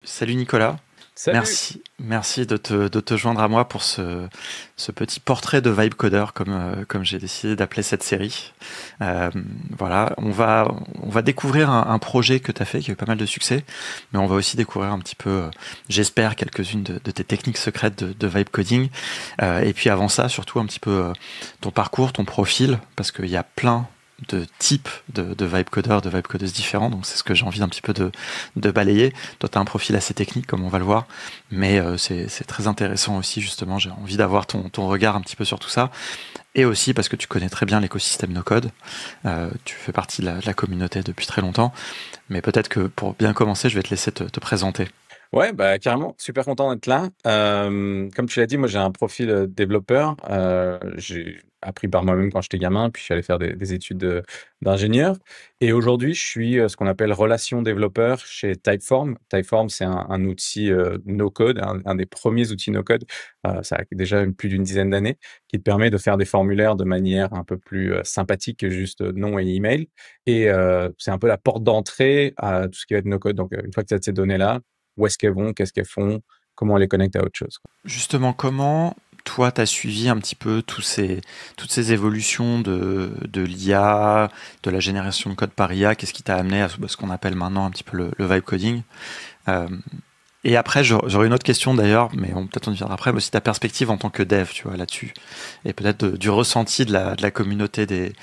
Salut Nicolas, Salut! merci de te joindre à moi pour ce petit portrait de vibe coder comme j'ai décidé d'appeler cette série. Euh, voilà, on va découvrir un projet que tu as fait qui a eu pas mal de succès, mais on va aussi découvrir un petit peu, j'espère, quelques-unes de tes techniques secrètes de vibe coding. Et puis avant ça, surtout un petit peu ton parcours, ton profil, parce qu'il y a plein de types de vibe codeurs, de vibe codeuses différents, donc c'est ce que j'ai envie un petit peu de balayer. Toi, tu as un profil assez technique, comme on va le voir, mais c'est très intéressant aussi, justement. J'ai envie d'avoir ton regard un petit peu sur tout ça, et aussi parce que tu connais très bien l'écosystème no-code. Tu fais partie de la communauté depuis très longtemps, mais peut-être que pour bien commencer, je vais te laisser te présenter. Ouais, bah, carrément, super content d'être là. Comme tu l'as dit, moi j'ai un profil, développeur. J'ai appris par moi-même quand j'étais gamin, puis je suis allé faire des études, d'ingénieur et aujourd'hui je suis, ce qu'on appelle relation développeur chez Typeform. Typeform, c'est un outil, no code, un des premiers outils no code, ça a déjà plus d'une dizaine d'années, qui te permet de faire des formulaires de manière un peu plus, sympathique que juste, nom et email et c'est un peu la porte d'entrée à tout ce qui va être no code. Donc, une fois que tu as ces données-là, où est-ce qu'elles vont? Qu'est-ce qu'elles font? Comment on les connecte à autre chose, quoi. Justement, comment toi, tu as suivi un petit peu toutes ces évolutions de l'IA, de la génération de code par IA? Qu'est-ce qui t'a amené à ce qu'on appelle maintenant un petit peu le vibe coding? Euh, et après, j'aurais une autre question d'ailleurs, mais peut-être on y viendra après, mais aussi ta perspective en tant que dev, tu vois, là-dessus. Et peut-être du ressenti de la communauté des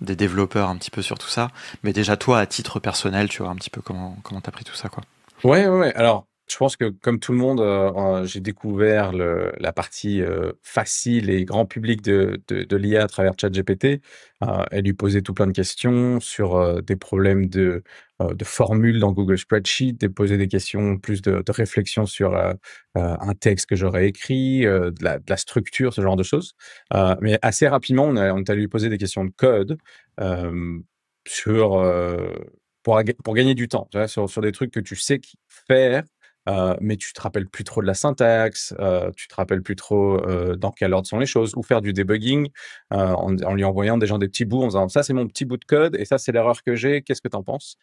développeurs un petit peu sur tout ça. Mais déjà, toi, à titre personnel, tu vois, un petit peu comment t'as pris tout ça, quoi. Ouais, ouais, ouais. Alors, je pense que comme tout le monde, j'ai découvert la partie, facile et grand public de l'IA à travers ChatGPT, et lui poser tout plein de questions sur, des problèmes de formules dans Google Spreadsheet, de poser des questions plus de réflexion sur, un texte que j'aurais écrit, de la structure, ce genre de choses. Mais assez rapidement, on est allé lui poser des questions de code, hem, sur, pour gagner du temps, tu vois? Sur des trucs que tu sais faire, mais tu te rappelles plus trop de la syntaxe, tu te rappelles plus trop, dans quel ordre sont les choses, ou faire du debugging, en lui envoyant des petits bouts en disant: «Ça, c'est mon petit bout de code et ça, c'est l'erreur que j'ai, qu'est-ce que tu en penses?»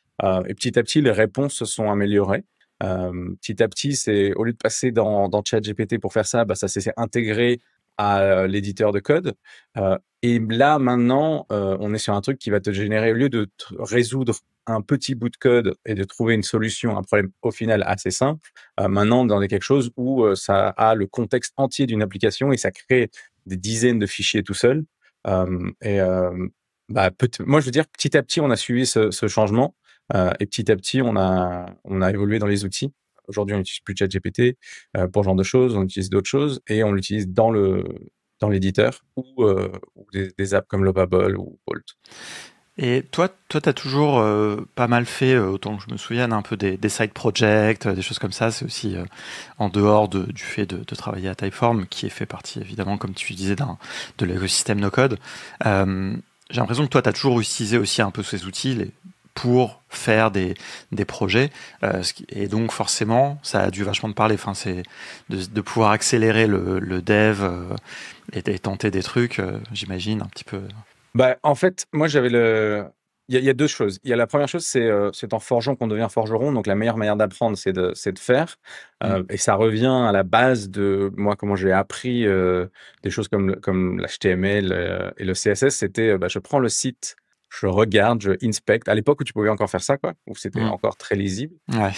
Et petit à petit, les réponses se sont améliorées. Petit à petit, c'est au lieu de passer dans ChatGPT pour faire ça, bah, ça s'est intégré à, l'éditeur de code, et là, maintenant, on est sur un truc qui va te générer, au lieu de te résoudre un petit bout de code et de trouver une solution à un problème au final assez simple, maintenant dans quelque chose où, ça a le contexte entier d'une application et ça crée des dizaines de fichiers tout seul. Et bah, moi je veux dire petit à petit on a suivi ce changement, et petit à petit on a évolué dans les outils. Aujourd'hui on n'utilise plus ChatGPT, pour ce genre de choses, on utilise d'autres choses et on l'utilise dans l'éditeur ou des apps comme Lovable ou Bolt. Et toi, t'as toujours pas mal fait, autant que je me souvienne, un peu des side projects, des choses comme ça. C'est aussi en dehors du fait de travailler à Typeform, qui est fait partie, évidemment, comme tu disais, de l'écosystème no-code. J'ai l'impression que toi, t'as toujours utilisé aussi un peu ces outils pour faire des projets. Et donc, forcément, ça a dû vachement te parler. Enfin, c'est de pouvoir accélérer le dev et tenter des trucs, j'imagine, un petit peu. Bah, en fait, moi, il y a 2 choses. Il y a la première chose, c'est en forgeant qu'on devient forgeron, donc la meilleure manière d'apprendre, c'est de faire, Mm. et ça revient à la base de moi, comment j'ai appris, des choses comme l'HTML, et le CSS. C'était, bah, je prends le site, je regarde, je inspecte. À l'époque où tu pouvais encore faire ça, quoi, où c'était Mm. encore très lisible, Ouais.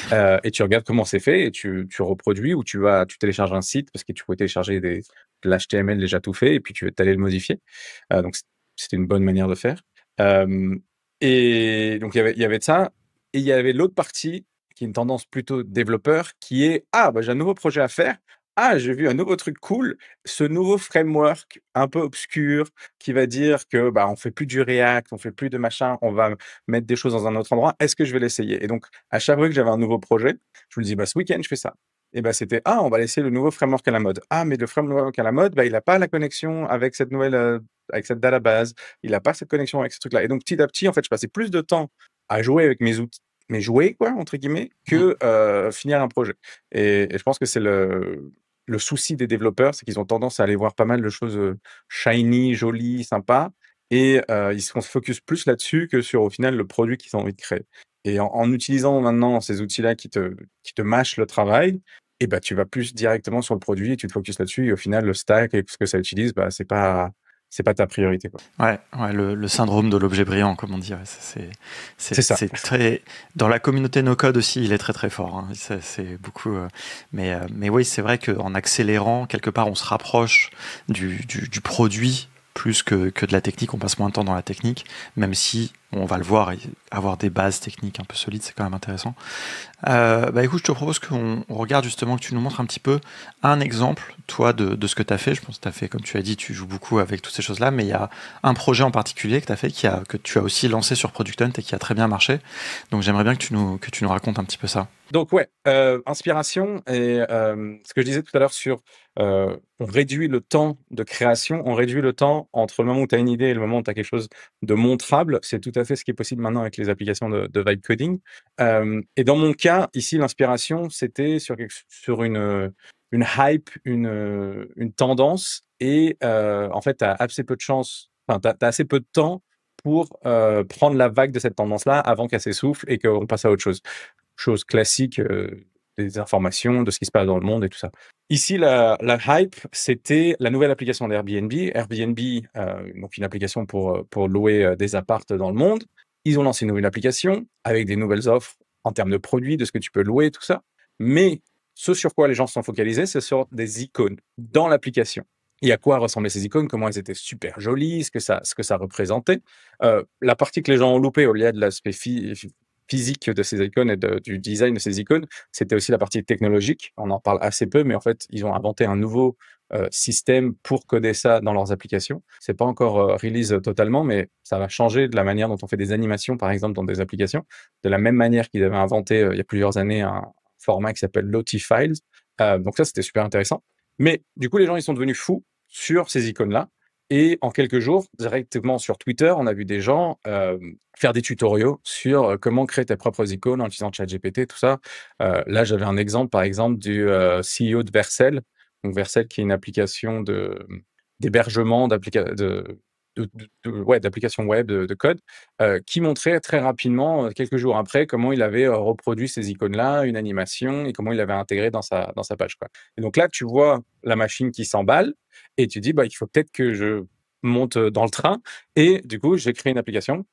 et tu regardes comment c'est fait et tu reproduis ou tu télécharges un site parce que tu pouvais télécharger de l'HTML déjà tout fait et puis tu allais le modifier. Donc c'était une bonne manière de faire. Hem Et donc il y avait de ça et il y avait l'autre partie qui est une tendance plutôt développeur qui est: «Ah bah, j'ai un nouveau projet à faire. Ah, j'ai vu un nouveau truc cool, ce nouveau framework un peu obscur qui va dire que, bah, on fait plus du React, on fait plus de machin, on va mettre des choses dans un autre endroit. Est-ce que je vais l'essayer?» Et donc à chaque fois que j'avais un nouveau projet, je me dis: «Bah, ce week-end, je fais ça». Et bah, c'était: «Ah, on va laisser le nouveau framework à la mode. Ah, mais le framework à la mode, bah, il a pas la connexion avec cette nouvelle, avec cette database, il a pas cette connexion avec ce truc-là». Et donc petit à petit, en fait, je passais plus de temps à jouer avec mes «jouets» quoi, entre guillemets, Mm. que, finir un projet. Et je pense que c'est le souci des développeurs, c'est qu'ils ont tendance à aller voir pas mal de choses, shiny, jolies, sympas et ils se focus plus là-dessus que sur, au final, le produit qu'ils ont envie de créer. Et en utilisant maintenant ces outils-là qui te mâchent le travail, et bah, tu vas plus directement sur le produit et tu te focuses là-dessus. Et au final, le stack et ce que ça utilise, bah, c'est pas ta priorité, quoi. Ouais, le syndrome de l'objet brillant, comme on dit. Ouais, C'est ça. c'est très dans la communauté no code aussi, il est très très fort. Hein. C'est beaucoup. Mais oui, c'est vrai qu'en accélérant quelque part, on se rapproche du produit plus que de la technique. On passe moins de temps dans la technique, même si on va le voir, avoir des bases techniques un peu solides, c'est quand même intéressant. Bah écoute, je te propose qu'on regarde justement, que tu nous montres un petit peu un exemple, toi, de ce que tu as fait. Je pense que tu as fait, comme tu as dit, tu joues beaucoup avec toutes ces choses-là, mais il y a un projet en particulier que tu as fait, que tu as aussi lancé sur Product Hunt et qui a très bien marché. Donc j'aimerais bien que tu nous racontes un petit peu ça. Donc ouais, inspiration et ce que je disais tout à l'heure sur on réduit le temps de création, on réduit le temps entre le moment où tu as une idée et le moment où tu as quelque chose de montrable. C'est tout à fait ce qui est possible maintenant avec les applications de vibe coding. Et dans mon cas, ici, l'inspiration, c'était sur une hype, une tendance et en fait, tu as assez peu de chance, enfin, tu as assez peu de temps pour prendre la vague de cette tendance-là avant qu'elle s'essouffle et qu'on passe à autre chose classique des informations, de ce qui se passe dans le monde et tout ça. Ici, la hype, c'était la nouvelle application d'Airbnb. Airbnb, donc une application pour louer des appartes dans le monde. Ils ont lancé une nouvelle application avec des nouvelles offres en termes de produits, de ce que tu peux louer, tout ça. Mais ce sur quoi les gens se sont focalisés, c'est sur des icônes dans l'application. Et à quoi ressemblaient ces icônes, comment elles étaient super jolies, ce que ça représentait. La partie que les gens ont loupée au lieu de l'aspect physique de ces icônes et du design de ces icônes, c'était aussi la partie technologique. On en parle assez peu, mais en fait, ils ont inventé un nouveau système pour coder ça dans leurs applications. C'est pas encore release totalement, mais ça va changer de la manière dont on fait des animations, par exemple, dans des applications. De la même manière qu'ils avaient inventé il y a plusieurs années un format qui s'appelle Lottie Files. Donc ça, c'était super intéressant. Mais du coup, les gens, ils sont devenus fous sur ces icônes-là. Et en quelques jours, directement sur Twitter, on a vu des gens faire des tutoriaux sur comment créer tes propres icônes en utilisant ChatGPT, tout ça. Là, j'avais un exemple, par exemple, du CEO de Vercel. Donc, Vercel, qui est une application d'hébergement d'applications web, de code, qui montrait très rapidement, quelques jours après, comment il avait reproduit ces icônes-là, une animation, et comment il l'avait intégré dans sa page, quoi. Et donc là, tu vois la machine qui s'emballe, et tu dis, bah, il faut peut-être que je monte dans le train. Et du coup, j'ai créé une application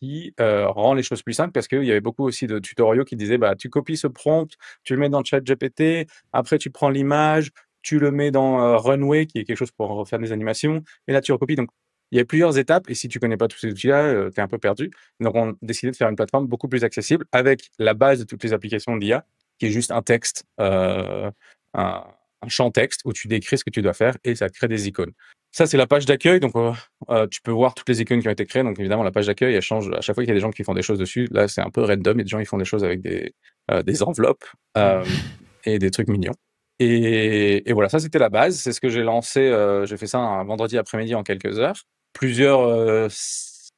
qui rend les choses plus simples parce qu'il y avait beaucoup aussi de tutoriaux qui disaient, bah, tu copies ce prompt, tu le mets dans le chat GPT, après tu prends l'image, tu le mets dans Runway, qui est quelque chose pour refaire des animations, et là tu recopies. Donc, il y a plusieurs étapes, et si tu connais pas tous ces outils-là, tu es un peu perdu. Donc, on a décidé de faire une plateforme beaucoup plus accessible avec la base de toutes les applications d'IA, qui est juste un texte, un champ texte où tu décris ce que tu dois faire et ça crée des icônes. Ça, c'est la page d'accueil. Donc, tu peux voir toutes les icônes qui ont été créées. Donc, évidemment, la page d'accueil, elle change à chaque fois qu'il y a des gens qui font des choses dessus. Là, c'est un peu random. Il y a des gens qui font des choses avec des enveloppes et des trucs mignons. Et voilà, ça, c'était la base. C'est ce que j'ai lancé. J'ai fait ça un vendredi après-midi en quelques heures. Plusieurs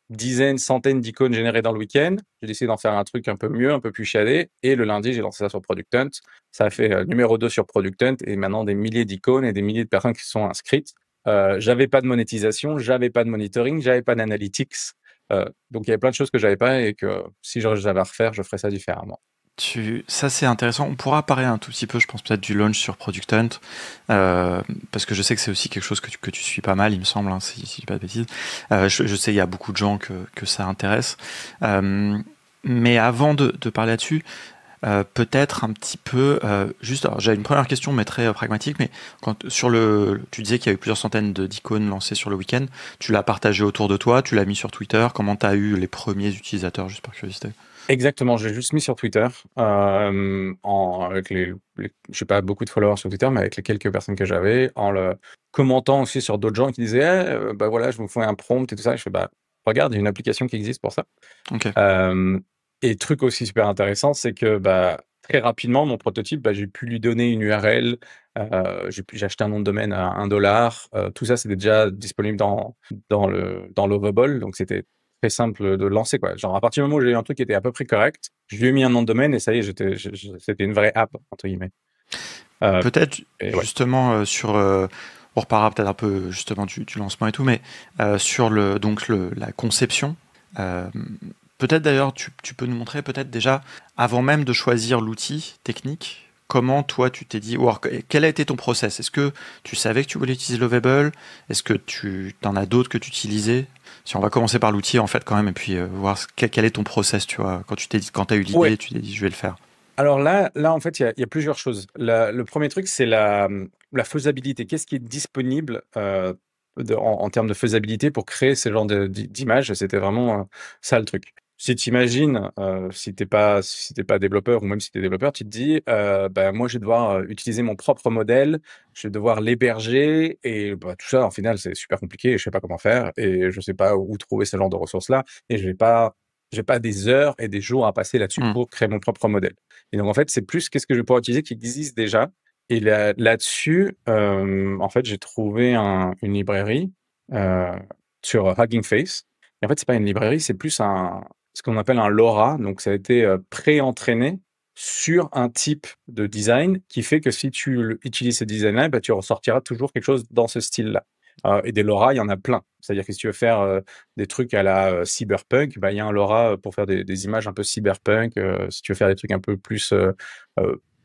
dizaines, centaines d'icônes générées dans le week-end. J'ai décidé d'en faire un truc un peu mieux, un peu plus chiadé. Et le lundi, j'ai lancé ça sur Product Hunt. Ça a fait numéro 2 sur Product Hunt et maintenant des milliers d'icônes et des milliers de personnes qui se sont inscrites. J'avais pas de monétisation, j'avais pas de monitoring, j'avais pas d'analytics. Donc il y avait plein de choses que j'avais pas et que si j'avais à refaire, je ferais ça différemment. Ça c'est intéressant. On pourra parler un tout petit peu, je pense peut-être du launch sur Product Hunt, parce que je sais que c'est aussi quelque chose que tu suis pas mal, il me semble, hein, si je dis pas de bêtises. Je sais il y a beaucoup de gens que ça intéresse. Mais avant de parler là-dessus, peut-être un petit peu, juste, j'ai une première question, mais très pragmatique, mais tu disais qu'il y a eu plusieurs centaines d'icônes lancées sur le week-end, tu l'as partagé autour de toi, tu l'as mis sur Twitter, comment tu as eu les premiers utilisateurs, juste par curiosité? Exactement, j'ai juste mis sur Twitter, avec je sais pas beaucoup de followers sur Twitter, mais avec les quelques personnes que j'avais, en le commentant aussi sur d'autres gens qui disaient, bah voilà, je vous fais un prompt et tout ça. Je fais, bah, regarde, il y a une application qui existe pour ça. Ok. Et truc aussi super intéressant, c'est que bah, très rapidement, mon prototype, bah, j'ai pu lui donner une URL, j'ai acheté un nom de domaine à $1. Tout ça, c'était déjà disponible dans Lovable, donc c'était très simple de lancer, quoi. Genre, à partir du moment où j'ai eu un truc qui était à peu près correct, je lui ai mis un nom de domaine et ça y est, c'était une vraie app, entre guillemets. Peut-être Et ouais. justement on reparlera peut-être un peu justement du lancement et tout, mais sur la conception, peut-être d'ailleurs, tu peux nous montrer peut-être déjà, avant même de choisir l'outil technique, comment toi tu t'es dit, ou alors, quel a été ton process? Est-ce que tu savais que tu voulais utiliser Lovable? Est-ce que tu en as d'autres que tu utilisais? Si on va commencer par l'outil en fait quand même, et puis voir quel est ton process, tu vois, quand tu t'es dit, quand t'as eu Ouais. l'idée, tu t'es dit je vais le faire. Alors là, en fait, il y a plusieurs choses. Le premier truc, c'est la faisabilité. Qu'est-ce qui est disponible en termes de faisabilité pour créer ce genre d'image? C'était vraiment ça le truc. Si tu imagines, si t'es pas développeur ou même si tu es développeur, tu te dis, bah, moi, je vais devoir utiliser mon propre modèle, je vais devoir l'héberger et bah, tout ça, en final, c'est super compliqué et je sais pas comment faire et je sais pas où trouver ce genre de ressources-là et j'ai pas des heures et des jours à passer là-dessus Hmm. pour créer mon propre modèle. Et donc, en fait, c'est plus qu'est-ce que je vais pouvoir utiliser qui existe déjà. Et là-dessus, en fait, j'ai trouvé une librairie euh, sur Hugging Face. Et en fait, c'est pas une librairie, c'est plus ce qu'on appelle un LoRa. Donc, ça a été pré-entraîné sur un type de design qui fait que si tu utilises ce design-là, bah, tu ressortiras toujours quelque chose dans ce style-là. Et des LoRa, il y en a plein. C'est-à-dire que si tu veux faire des trucs à la cyberpunk, bah, il y a un LoRa pour faire des images un peu cyberpunk. Si tu veux faire des trucs un peu plus euh,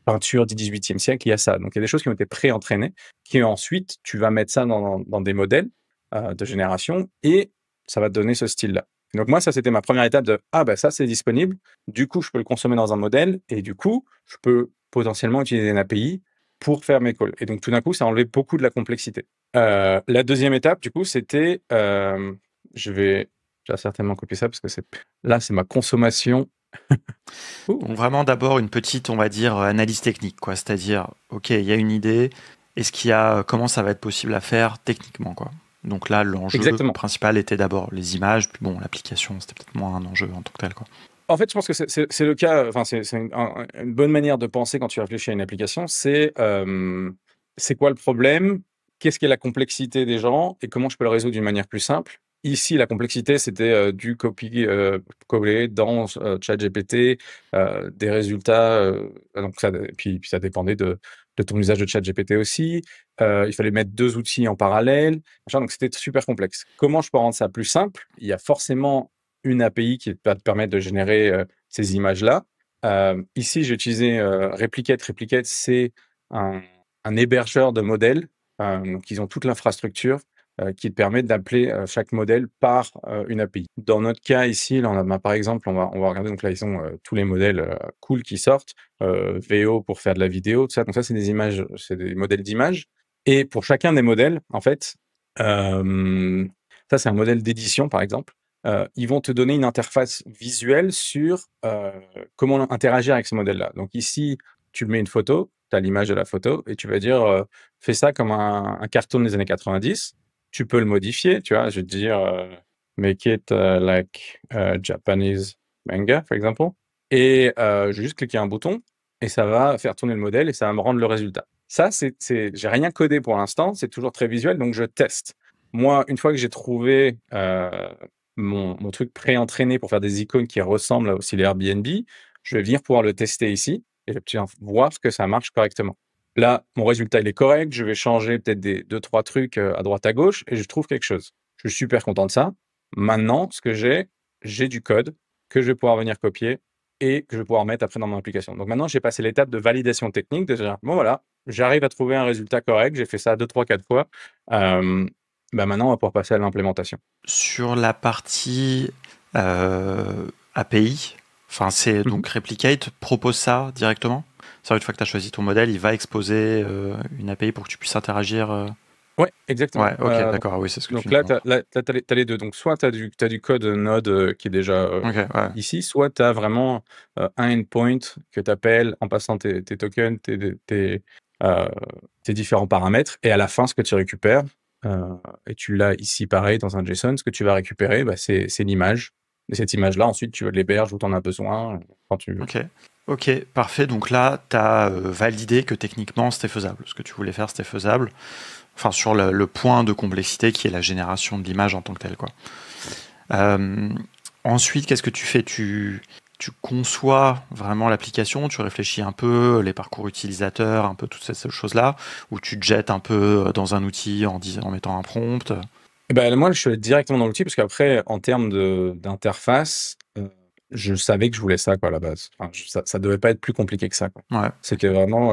peinture du 18e siècle, il y a ça. Donc il y a des choses qui ont été pré-entraînées, qui ensuite, tu vas mettre ça dans des modèles de génération et ça va te donner ce style-là. Donc moi, ça, c'était ma première étape de, ah, bah ça, c'est disponible. Du coup, je peux le consommer dans un modèle et du coup, je peux potentiellement utiliser une API pour faire mes calls. Et donc tout d'un coup, ça a enlevé beaucoup de la complexité. La deuxième étape, du coup, c'était, je vais certainement copier ça parce que là, c'est ma consommation. Ouh. Donc vraiment d'abord une petite, on va dire, analyse technique, quoi. C'est-à-dire, ok, il y a une idée, comment ça va être possible à faire techniquement, quoi. Donc là, l'enjeu Exactement. principal était d'abord les images, puis bon, l'application, c'était peut-être moins un enjeu en tant que tel, quoi. En fait, je pense que c'est le cas, enfin, c'est une bonne manière de penser quand tu réfléchis à une application, c'est quoi le problème, qu'est-ce qu'est la complexité des gens et comment je peux le résoudre d'une manière plus simple. Ici, la complexité, c'était du copier-coller dans ChatGPT, des résultats. Donc puis ça dépendait de ton usage de ChatGPT aussi. Il fallait mettre deux outils en parallèle. Machin, donc c'était super complexe. Comment je peux rendre ça plus simple? Il y a forcément une API qui va te permettre de générer ces images-là. Ici, j'ai utilisé Replicate. Replicate, c'est un hébergeur de modèles. Donc, ils ont toute l'infrastructure qui te permet d'appeler chaque modèle par une API. Dans notre cas ici, là, par exemple, on va regarder. Donc là, ils ont tous les modèles cool qui sortent. VO pour faire de la vidéo, tout ça. Donc ça, c'est des images, c'est des modèles d'images. Et pour chacun des modèles, en fait, ça, c'est un modèle d'édition, par exemple. Ils vont te donner une interface visuelle sur comment interagir avec ce modèle-là. Donc ici, tu mets une photo, tu as l'image de la photo, et tu vas dire, fais ça comme un cartoon des années 90. Tu peux le modifier, tu vois, je vais te dire, make it like Japanese manga, for example. Et je vais juste cliquer un bouton, et ça va faire tourner le modèle, et ça va me rendre le résultat. Ça, j'ai rien codé pour l'instant, c'est toujours très visuel, donc je teste. Moi, une fois que j'ai trouvé mon truc pré-entraîné pour faire des icônes qui ressemblent aussi les Airbnb, je vais venir pouvoir le tester ici et je vais voir que ça marche correctement. Là, mon résultat, il est correct. Je vais changer peut-être des 2-3 trucs à droite, à gauche et je trouve quelque chose. Je suis super content de ça. Maintenant, ce que j'ai du code que je vais pouvoir venir copier et que je vais pouvoir mettre après dans mon application. Donc maintenant, j'ai passé l'étape de validation technique. De dire, bon voilà, j'arrive à trouver un résultat correct. J'ai fait ça 2, 3, 4 fois. Bah maintenant, on va pouvoir passer à l'implémentation. Sur la partie API, enfin c'est Mhm. donc Replicate propose ça directement. C'est une fois que tu as choisi ton modèle, il va exposer une API pour que tu puisses interagir. Ouais, exactement. Ouais, ok, d'accord, ah oui, c'est ce que tu Donc viens là, de dire. t'as les deux. Donc, soit tu as du code Node qui est déjà Ok, ouais. ici, soit tu as vraiment un endpoint que tu appelles en passant tes tokens, euh, tes différents paramètres. Et à la fin, ce que tu récupères, et tu l'as ici pareil dans un JSON, ce que tu vas récupérer, bah, c'est l'image. Et cette image-là, ensuite, tu l'héberges où tu en as besoin quand tu veux. Ok. Ok, parfait. Donc là, tu as validé que techniquement c'était faisable. Ce que tu voulais faire, c'était faisable. Enfin, sur le point de complexité qui est la génération de l'image en tant que telle, quoi. Ensuite, qu'est-ce que tu fais? Tu conçois vraiment l'application, tu réfléchis un peu les parcours utilisateurs, un peu toutes ces choses-là, ou tu te jettes un peu dans un outil en mettant un prompt. Eh ben, moi, je suis allé directement dans l'outil parce qu'après, en termes d'interface, je savais que je voulais ça, quoi, à la base. Enfin, ça devait pas être plus compliqué que ça, quoi. Ouais, C'était vraiment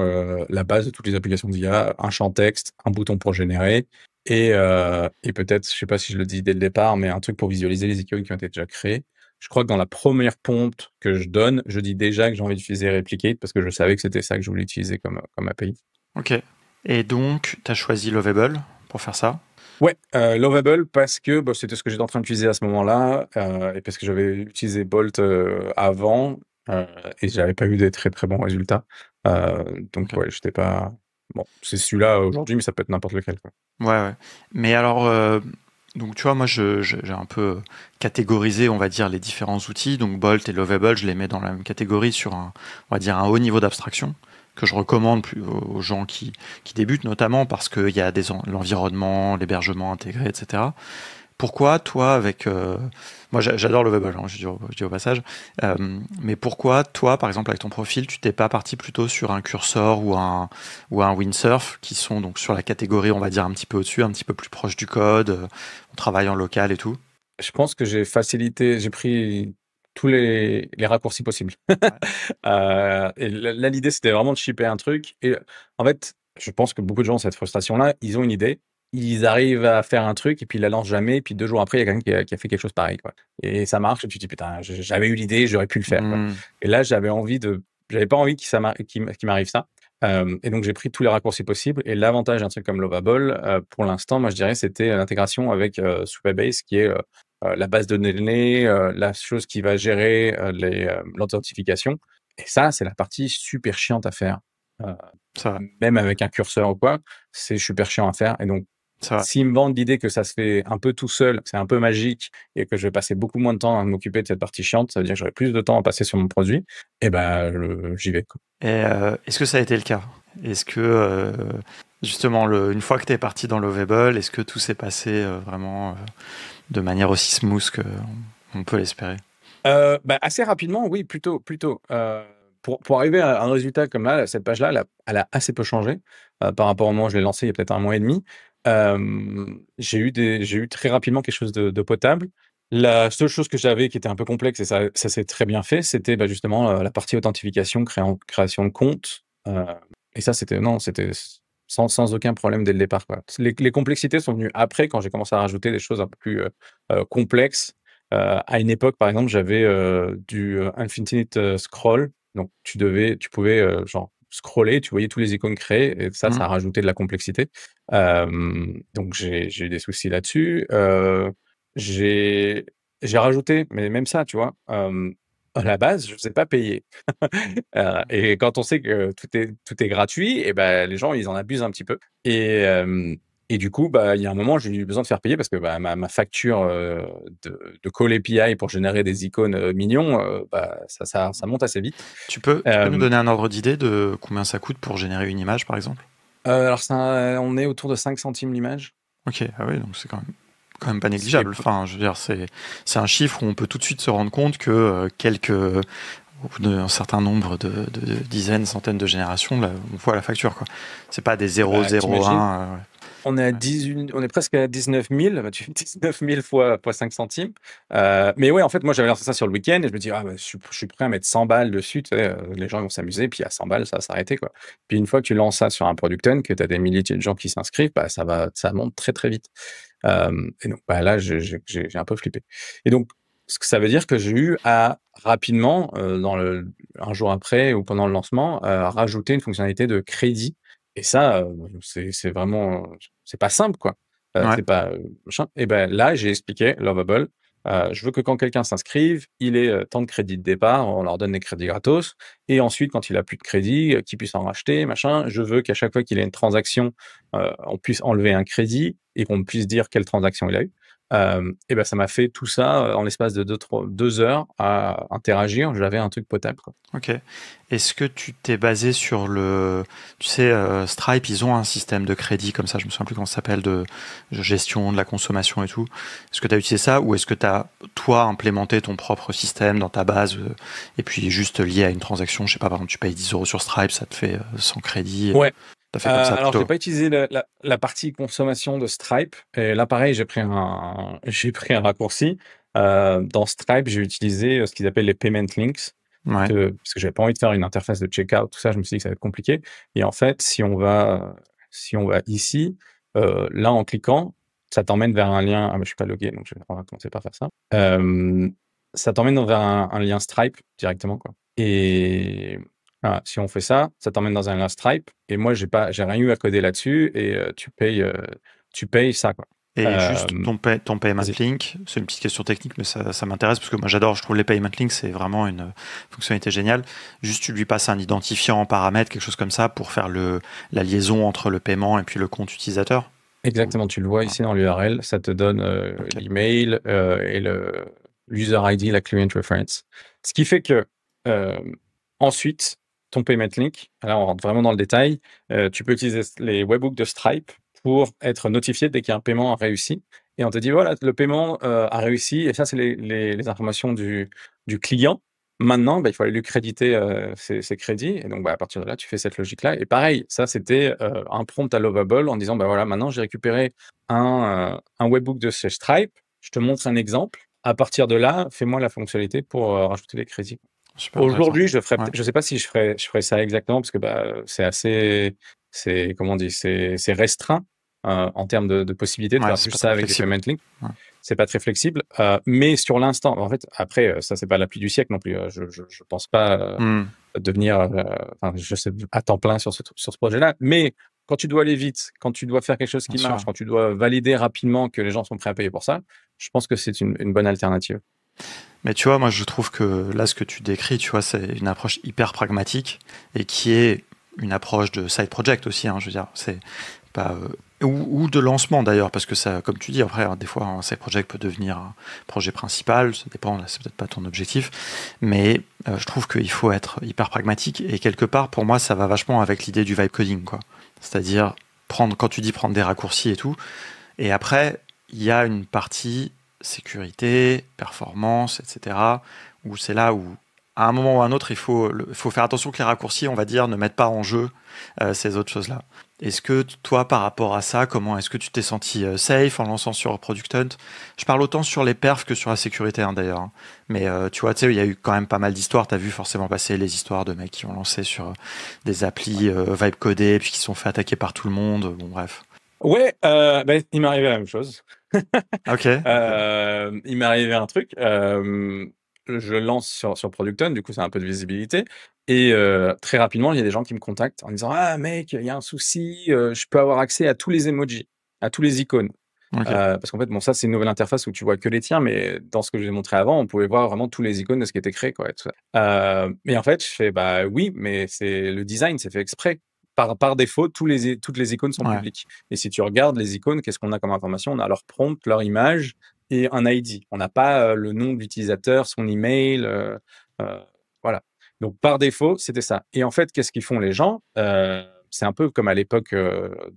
la base de toutes les applications d'IA, un champ texte, un bouton pour générer, et peut-être, je sais pas si je le dis dès le départ, mais un truc pour visualiser les icônes qui ont été déjà créées. Je crois que dans la première prompt que je donne, je dis déjà que j'ai envie d'utiliser Replicate parce que je savais que c'était ça que je voulais utiliser comme API. ok. Et donc, tu as choisi Lovable pour faire ça? Ouais, Lovable parce que bah, c'était ce que j'étais en train d'utiliser à ce moment-là, et parce que j'avais utilisé Bolt avant, euh, et j'avais pas eu des très très bons résultats. Donc Ok. ouais, j'étais pas. Bon, c'est celui-là aujourd'hui, mais ça peut être n'importe lequel, quoi. Ouais, ouais. Mais alors, donc tu vois, moi, j'ai un peu catégorisé, on va dire, les différents outils. Donc Bolt et Lovable, je les mets dans la même catégorie sur on va dire, un haut niveau d'abstraction que je recommande plus aux gens qui débutent, notamment parce qu'il y a l'environnement, l'hébergement intégré, etc. Pourquoi toi, avec... moi, j'adore Lovable, hein, je dis au passage. Mais pourquoi toi, par exemple, avec ton profil, tu t'es pas parti plutôt sur un Cursor ou un Windsurf, qui sont donc sur la catégorie, on va dire, un petit peu au-dessus, un petit peu plus proche du code, on travaille en local et tout. Je pense que j'ai pris tous les raccourcis possibles. Ouais. Et là, l'idée, c'était vraiment de shipper un truc. Et en fait, je pense que beaucoup de gens ont cette frustration-là. Ils ont une idée, ils arrivent à faire un truc et puis ils la lancent jamais. Et puis 2 jours après, il y a quelqu'un qui a fait quelque chose pareil, quoi. Et ça marche. Et tu te dis, putain, j'avais eu l'idée, j'aurais pu le faire, quoi. Hmm, Et là, j'avais pas envie qu'il m'arrive ça. Et donc, j'ai pris tous les raccourcis possibles. Et l'avantage d'un truc comme Lovable, pour l'instant, moi, je dirais, c'était l'intégration avec Supabase, qui est la base de données, la chose qui va gérer l'authentification. Et ça, c'est la partie super chiante à faire. Euh, c'est vrai, Même avec un curseur ou quoi, c'est super chiant à faire. Et donc, c'est vrai. s'ils me vendent l'idée que ça se fait un peu tout seul, que c'est un peu magique et que je vais passer beaucoup moins de temps à m'occuper de cette partie chiante, ça veut dire que j'aurai plus de temps à passer sur mon produit, et ben, j'y vais, quoi. Et est-ce que ça a été le cas? Est-ce que, justement, une fois que tu es parti dans Lovable, est-ce que tout s'est passé vraiment de manière aussi smooth qu'on peut l'espérer? Bah, assez rapidement, oui, plutôt. Pour arriver à un résultat comme là, cette page-là, elle a assez peu changé par rapport au moment où je l'ai lancée il y a peut-être 1 mois et demi. J'ai eu très rapidement quelque chose de potable. La seule chose que j'avais qui était un peu complexe, et ça s'est très bien fait, c'était bah, justement la partie authentification, création de compte. Et ça, c'était sans aucun problème dès le départ, quoi. Les complexités sont venues après, quand j'ai commencé à rajouter des choses un peu plus complexes. À une époque, par exemple, j'avais du infinite scroll. Donc, tu pouvais genre scroller, tu voyais tous les icônes créées, et ça Hmm. a rajouté de la complexité. Donc, j'ai eu des soucis là-dessus. J'ai j'ai rajouté, mais même ça, tu vois, à la base, je ne faisais pas payer. Et quand on sait que tout est gratuit, et ben les gens, ils en abusent un petit peu. Et du coup, bah, il y a un moment, j'ai eu besoin de faire payer parce que bah, ma facture de Call API pour générer des icônes mignons, bah, ça monte assez vite. Tu peux nous Euh, donner un ordre d'idée de combien ça coûte pour générer une image, par exemple? alors, on est autour de 5 centimes l'image, Ok, ah oui, donc c'est quand même pas ce qui est négligeable. Enfin, je veux dire, c'est un chiffre où on peut tout de suite se rendre compte que au bout d'un certain nombre de dizaines, centaines de générations, là, on voit la facture, quoi. C'est pas des zéro bah, zéro t'imagines. un. On est presque à 19 000, bah, tu fais 19 000 fois 5 centimes. Mais ouais, en fait, moi, j'avais lancé ça sur le week-end et je me dis, ah, bah, je suis prêt à mettre 100 balles dessus, tu sais, les gens vont s'amuser, puis à 100 balles, ça va s'arrêter, quoi. Puis une fois que tu lances ça sur un product hunt, que tu as des milliers de gens qui s'inscrivent, bah, ça monte très, très vite. Et donc, bah, là, j'ai un peu flippé. Et donc, ce que ça veut dire que j'ai eu à rapidement, un jour après ou pendant le lancement, rajouter une fonctionnalité de crédit. Et ça, c'est vraiment, c'est pas simple, quoi. Ouais, C'est pas machin. Et ben là, j'ai expliqué Lovable. Je veux que quand quelqu'un s'inscrive, il ait tant de crédits de départ, on leur donne des crédits gratos. Et ensuite, quand il a plus de crédits, qu'il puisse en racheter, machin. Je veux qu'à chaque fois qu'il ait une transaction, on puisse enlever un crédit et qu'on puisse dire quelle transaction il a eu. Et ben ça m'a fait tout ça en l'espace de 2 heures à interagir. J'avais un truc potable, quoi. ok. Est-ce que tu t'es basé sur tu sais, Stripe, ils ont un système de crédit comme ça, je me souviens plus comment ça s'appelle, de gestion de la consommation et tout. Est-ce que tu as utilisé ça ou est-ce que tu as, toi, implémenté ton propre système dans ta base et puis juste lié à une transaction, je sais pas, par exemple, tu payes 10 € sur Stripe, ça te fait 100 crédits. Ouais. T'as fait comme ça Alors, j'ai plutôt. pas utilisé la partie consommation de Stripe. Et là, pareil, j'ai pris un raccourci. Dans Stripe, j'ai utilisé ce qu'ils appellent les payment links. Ouais. Parce que j'avais pas envie de faire une interface de checkout, tout ça, je me suis dit que ça va être compliqué. Et en fait, si on va ici, là, en cliquant, ça t'emmène vers un lien. Ah, mais je suis pas logué, donc on va commencer par faire ça. Ça t'emmène vers un lien Stripe directement, quoi. Et voilà, si on fait ça, ça t'emmène dans un lien Stripe. Et moi, j'ai rien eu à coder là-dessus. Et tu payes ça, quoi. Et juste ton payment Vas-y. link, c'est une petite question technique, mais ça m'intéresse parce que moi j'adore, je trouve les payment links, c'est vraiment une fonctionnalité géniale. Juste, tu lui passes un identifiant en paramètre, quelque chose comme ça, pour faire la liaison entre le paiement et puis le compte utilisateur. Exactement, tu le vois ici dans l'URL, ça te donne Ok. l'email et le user ID, la client reference. Ce qui fait que ensuite, ton payment link, là on rentre vraiment dans le détail, tu peux utiliser les webhooks de Stripe pour être notifié dès qu'il y a un paiement réussi. Et on te dit, voilà, le paiement a réussi, et ça, c'est les informations du client. Maintenant, il faut aller lui créditer ses crédits. Et donc, à partir de là, tu fais cette logique-là. Et pareil, ça, c'était un prompt à Lovable en disant, voilà, maintenant, j'ai récupéré un webhook de chez Stripe. Je te montre un exemple. À partir de là, fais-moi la fonctionnalité pour rajouter les crédits. Super intéressant. Aujourd'hui, Ouais. je sais pas si je ferais ça exactement parce que comment on dit, c'est restreint en termes de possibilités de Ouais, faire c'est pas juste très ça avec des flexible. payment links. Ouais. C'est pas très flexible, mais sur l'instant, en fait, après, ça c'est pas l'appli du siècle non plus. Je pense pas Hmm. devenir, je sais à temps plein sur ce projet-là. Mais quand tu dois aller vite, quand tu dois faire quelque chose Bien qui sûr. marche, quand tu dois valider rapidement que les gens sont prêts à payer pour ça, je pense que c'est une bonne alternative. Mais tu vois, moi je trouve que là, ce que tu décris, tu vois, c'est une approche hyper pragmatique et qui est une approche de side project aussi, hein, je veux dire, c'est pas ou de lancement d'ailleurs, parce que ça, comme tu dis, après, des fois, un side project peut devenir un projet principal, ça dépend, là, c'est peut-être pas ton objectif, mais je trouve qu'il faut être hyper pragmatique et quelque part, pour moi, ça va vachement avec l'idée du vibe coding, quoi. C'est-à-dire quand tu dis prendre des raccourcis et tout, et après, il y a une partie sécurité, performance, etc., où c'est là où, à un moment ou à un autre, faut faire attention que les raccourcis, on va dire, ne mettent pas en jeu ces autres choses-là. Est-ce que toi, par rapport à ça, comment est-ce que tu t'es senti safe en lançant sur Product Hunt? Je parle autant sur les perfs que sur la sécurité, hein, d'ailleurs, hein. Mais tu vois, tu sais, il y a eu quand même pas mal d'histoires. T'as vu forcément passer les histoires de mecs qui ont lancé sur des applis vibe codées, puis qui se sont fait attaquer par tout le monde. Bon, bref. Ouais, il m'est arrivé la même chose. Ok. Il m'est arrivé un truc. Je lance sur Product Hunt, du coup, c'est un peu de visibilité. Et très rapidement, il y a des gens qui me contactent en disant, ah mec, il y a un souci, je peux avoir accès à tous les emojis, à tous les icônes. Ok. Parce qu'en fait, bon, ça, c'est une nouvelle interface où tu vois que les tiens, mais dans ce que je vous ai montré avant, on pouvait voir vraiment tous les icônes de ce qui était créé, quoi, et tout ça. Et en fait, je fais, bah oui, mais c'est le design, c'est fait exprès. Par défaut, toutes les icônes sont Ouais. publiques. Et si tu regardes les icônes, qu'est-ce qu'on a comme information? On a leur prompt, leur image et un ID. On n'a pas le nom de l'utilisateur, son email, voilà. Donc par défaut, c'était ça. Et en fait, qu'est-ce qu'ils font les gens? C'est un peu comme à l'époque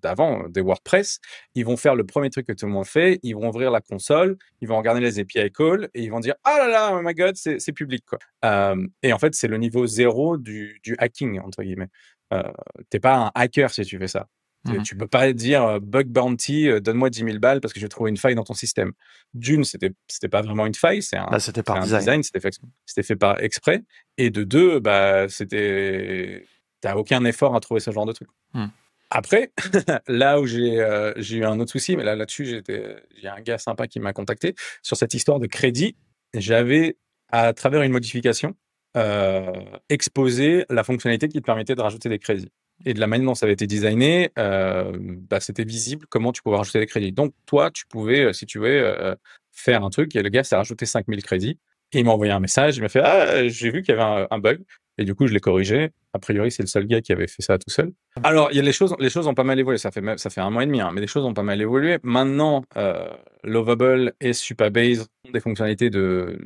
d'avant, des WordPress. Ils vont faire le premier truc que tout le monde fait, ils vont ouvrir la console, ils vont regarder les API calls et ils vont dire ah là là, oh my god, c'est public, quoi. Et en fait, c'est le niveau zéro du hacking, entre guillemets. T'es pas un hacker si tu fais ça. Mhm. Tu peux pas dire bug bounty, donne-moi 10 000 balles parce que j'ai trouvé une faille dans ton système. D'une, c'était pas vraiment une faille, Là, c'était c'est par un design. design, c'était fait par exprès. Et de deux, t'as aucun effort à trouver ce genre de truc. Hmm. Après, là où j'ai eu un autre souci, mais là-dessus, j'ai un gars sympa qui m'a contacté sur cette histoire de crédit. J'avais, à travers une modification, exposé la fonctionnalité qui te permettait de rajouter des crédits. Et de la manière dont ça avait été designé, c'était visible comment tu pouvais rajouter des crédits. Donc, toi, tu pouvais, si tu veux, faire un truc, et le gars s'est rajouté 5000 crédits. Et il m'a envoyé un message, il m'a fait ah, j'ai vu qu'il y avait un bug. Et du coup, je l'ai corrigé. A priori, c'est le seul gars qui avait fait ça tout seul. Alors, il y a les choses ont pas mal évolué. Ça fait un mois et demi, hein, mais les choses ont pas mal évolué. Maintenant, Lovable et Supabase ont des fonctionnalités de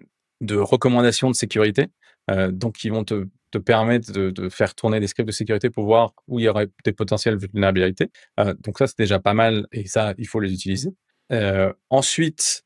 recommandation de sécurité. Donc, ils vont te permettre de faire tourner des scripts de sécurité pour voir où il y aurait des potentielles vulnérabilités. Donc ça, c'est déjà pas mal et ça, il faut les utiliser. Ensuite,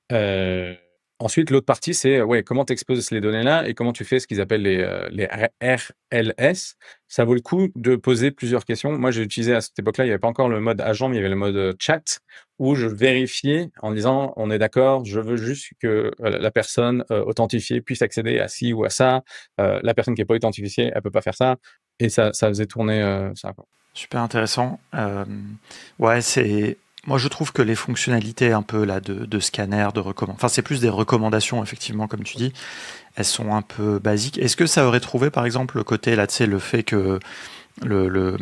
Ensuite, l'autre partie, c'est ouais, comment tu exposes les données-là et comment tu fais ce qu'ils appellent les RLS. Ça vaut le coup de poser plusieurs questions. Moi, j'ai utilisé à cette époque-là, il n'y avait pas encore le mode agent, mais il y avait le mode chat où je vérifiais en disant on est d'accord, je veux juste que la personne authentifiée puisse accéder à ci ou à ça. La personne qui n'est pas authentifiée, elle peut pas faire ça. Et ça faisait tourner ça, quoi. Super intéressant. Ouais, c'est. Moi, je trouve que les fonctionnalités un peu là de scanner, de recommandation, enfin, c'est plus des recommandations, effectivement, comme tu dis. Elles sont un peu basiques. Est-ce que ça aurait trouvé, par exemple, le côté là, tu sais, le fait que le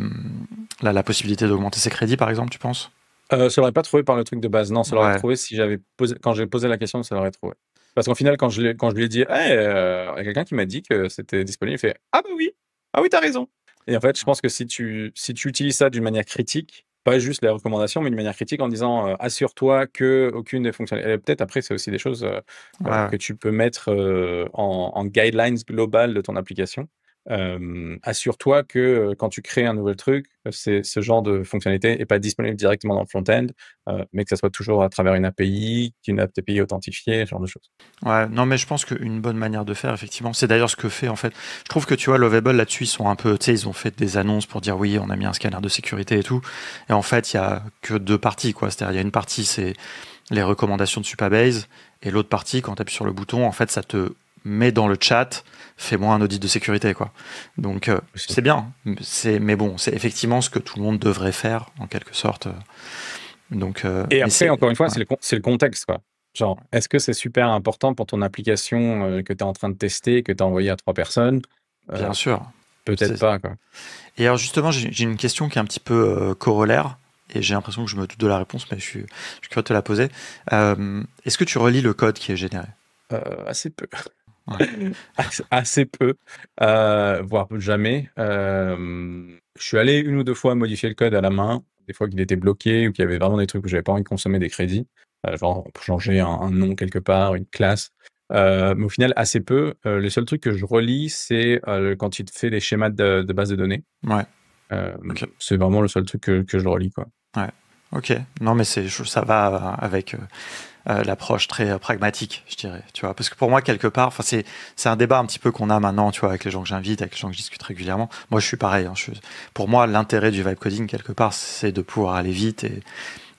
la possibilité d'augmenter ses crédits, par exemple, tu penses? Ça l'aurait pas trouvé par le truc de base. Non, ça l'aurait Ouais, trouvé si j'avais posé, quand j'ai posé la question, ça l'aurait trouvé. Parce qu'en final, quand je lui ai dit, hey, il y a quelqu'un qui m'a dit que c'était disponible, il fait, ah bah oui, ah oui, t'as raison. Et en fait, je pense que si tu utilises ça d'une manière critique, pas juste les recommandations, mais d'une manière critique en disant, assure-toi que aucune des fonctionnalités, et peut-être après, c'est aussi des choses ouais, ouais. que tu peux mettre en guidelines globales de ton application. Assure-toi que quand tu crées un nouvel truc, c'est ce genre de fonctionnalité n'est pas disponible directement dans le front-end, mais que ça soit toujours à travers une API, qu'une API authentifiée, ce genre de choses. Ouais, non, mais je pense qu'une bonne manière de faire, effectivement, c'est d'ailleurs ce que fait, en fait. Je trouve que, tu vois, Lovable, là-dessus, ils sont un peu, tu sais, ils ont fait des annonces pour dire oui, on a mis un scanner de sécurité et tout. Et en fait, il y a que deux parties, quoi. C'est-à-dire, il y a une partie, c'est les recommandations de Supabase. Et l'autre partie, quand tu appuies sur le bouton, en fait, ça te met dans le chat, fais-moi un audit de sécurité, quoi. Donc, Aussi. c'est bien. Mais bon, c'est effectivement ce que tout le monde devrait faire, en quelque sorte. Donc, Et mais après, c'est, encore une fois, ouais, c'est le contexte, quoi. Genre, est-ce que c'est super important pour ton application que tu es en train de tester, que tu as envoyé à 3 personnes? bien Euh, sûr. Peut-être pas, quoi. Et alors justement, j'ai une question qui est un petit peu corollaire, et j'ai l'impression que je me doute de la réponse, mais je suis curieux de te la poser. Est-ce que tu relis le code qui est généré? Assez peu. Ouais. Assez peu, voire jamais. Je suis allé une ou deux fois modifier le code à la main, des fois qu'il était bloqué ou qu'il y avait vraiment des trucs où j'avais pas envie de consommer des crédits, genre pour changer un nom quelque part, une classe. Mais au final, assez peu. Le seul truc que je relis, c'est quand tu te fais des schémas de base de données. Ouais. Ok. C'est vraiment le seul truc que je relis, quoi. Ouais. Ok. Non, mais ça va avec l'approche très pragmatique, je dirais. Tu vois, parce que pour moi, quelque part, enfin, c'est un débat un petit peu qu'on a maintenant, tu vois, avec les gens que j'invite, avec les gens que je discute régulièrement. Moi, je suis pareil. Hein, pour moi, l'intérêt du vibe coding quelque part, c'est de pouvoir aller vite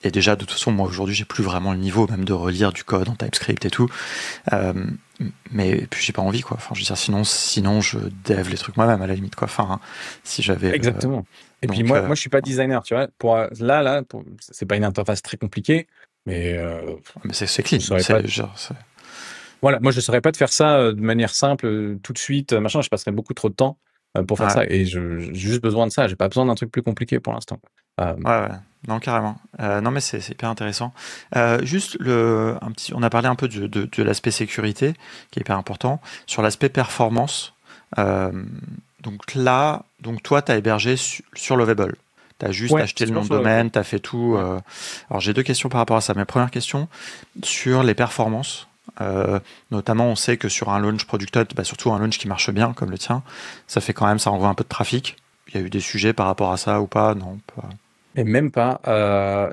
et déjà, de toute façon, moi aujourd'hui, j'ai plus vraiment le niveau même de relire du code en TypeScript et tout. Euh, mais puis j'ai pas envie, quoi. Enfin, je veux dire, sinon je dev les trucs moi-même à la limite, quoi. Enfin, hein, si j'avais le. Exactement. Et puis Donc, moi, je suis pas designer, tu vois. C'est pas une interface très compliquée, mais mais c'est je clean. saurais pas. Voilà, moi je saurais pas de faire ça de manière simple, tout de suite, machin. Je passerais beaucoup trop de temps pour faire Ouais, ça, et j'ai juste besoin de ça. J'ai pas besoin d'un truc plus compliqué pour l'instant. Euh, ouais, ouais. Non, carrément. Non, mais c'est hyper intéressant. Juste, on a parlé un peu de l'aspect sécurité, qui est hyper important. Sur l'aspect performance, euh, donc là, donc toi, tu as hébergé sur Lovable. Tu as juste ouais, acheté c'est le toujours nom de sur le web. domaine, tu as fait tout. Ouais. Alors, j'ai deux questions par rapport à ça. Ma première question, sur les performances. Notamment, on sait que sur un launch producted, bah, surtout un launch qui marche bien, comme le tien, ça envoie un peu de trafic. Il y a eu des sujets par rapport à ça ou pas? Non, pas. Et même pas.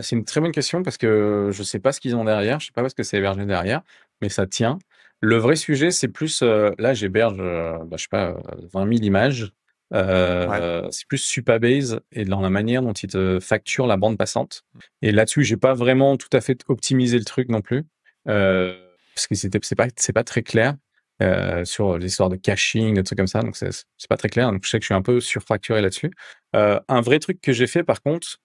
C'est une très bonne question parce que je sais pas ce qu'ils ont derrière, je sais pas ce que c'est hébergé derrière, mais ça tient. Le vrai sujet, c'est plus, là, j'héberge, bah, je sais pas, 20 000 images. Ouais. C'est plus Supabase et dans la manière dont ils te facturent la bande passante. Et là-dessus, j'ai pas vraiment tout à fait optimisé le truc non plus, parce que c'est pas très clair sur l'histoire de caching, de trucs comme ça. Donc c'est pas très clair. Donc je sais que je suis un peu surfacturé là-dessus. Un vrai truc que j'ai fait par contre,